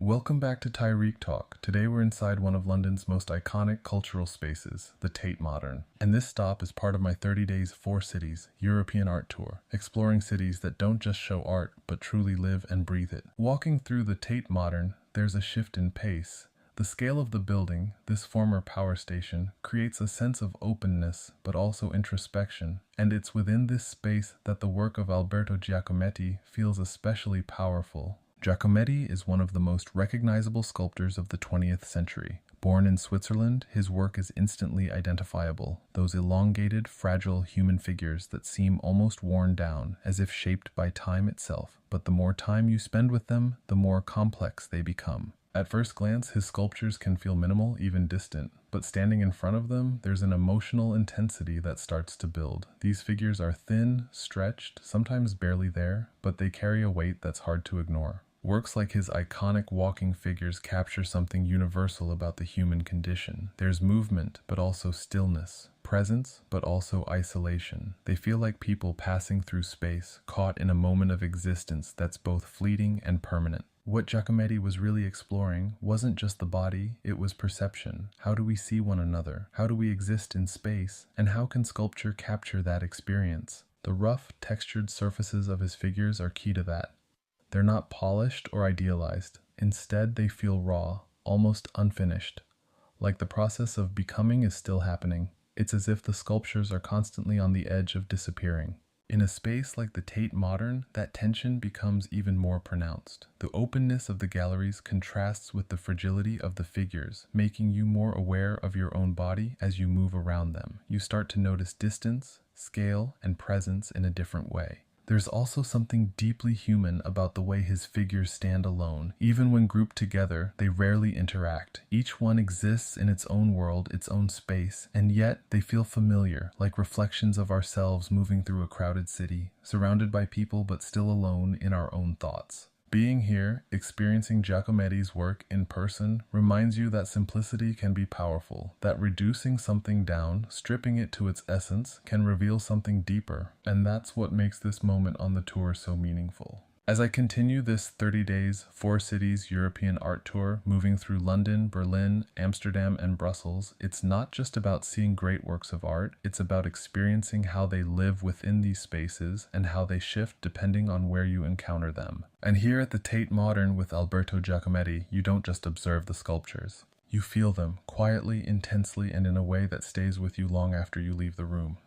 Welcome back to Tyreek Talk. Today we're inside one of London's most iconic cultural spaces, the Tate Modern. And this stop is part of my 30 Days 4 Cities European Art Tour, exploring cities that don't just show art, but truly live and breathe it. Walking through the Tate Modern, there's a shift in pace. The scale of the building, this former power station, creates a sense of openness, but also introspection. And it's within this space that the work of Alberto Giacometti feels especially powerful. Giacometti is one of the most recognizable sculptors of the 20th century. Born in Switzerland, his work is instantly identifiable, those elongated, fragile human figures that seem almost worn down, as if shaped by time itself. But the more time you spend with them, the more complex they become. At first glance, his sculptures can feel minimal, even distant, but standing in front of them, there's an emotional intensity that starts to build. These figures are thin, stretched, sometimes barely there, but they carry a weight that's hard to ignore. Works like his iconic walking figures capture something universal about the human condition. There's movement, but also stillness. Presence, but also isolation. They feel like people passing through space, caught in a moment of existence that's both fleeting and permanent. What Giacometti was really exploring wasn't just the body, it was perception. How do we see one another? How do we exist in space? And how can sculpture capture that experience? The rough, textured surfaces of his figures are key to that. They're not polished or idealized. Instead, they feel raw, almost unfinished, like the process of becoming is still happening. It's as if the sculptures are constantly on the edge of disappearing. In a space like the Tate Modern, that tension becomes even more pronounced. The openness of the galleries contrasts with the fragility of the figures, making you more aware of your own body as you move around them. You start to notice distance, scale, and presence in a different way. There's also something deeply human about the way his figures stand alone. Even when grouped together, they rarely interact. Each one exists in its own world, its own space, and yet they feel familiar, like reflections of ourselves moving through a crowded city, surrounded by people but still alone in our own thoughts. Being here, experiencing Giacometti's work in person, reminds you that simplicity can be powerful, that reducing something down, stripping it to its essence, can reveal something deeper, and that's what makes this moment on the tour so meaningful. As I continue this 30 Days, 4 Cities European Art Tour, moving through London, Berlin, Amsterdam, and Brussels, it's not just about seeing great works of art, it's about experiencing how they live within these spaces and how they shift depending on where you encounter them. And here at the Tate Modern with Alberto Giacometti, you don't just observe the sculptures. You feel them, quietly, intensely, and in a way that stays with you long after you leave the room.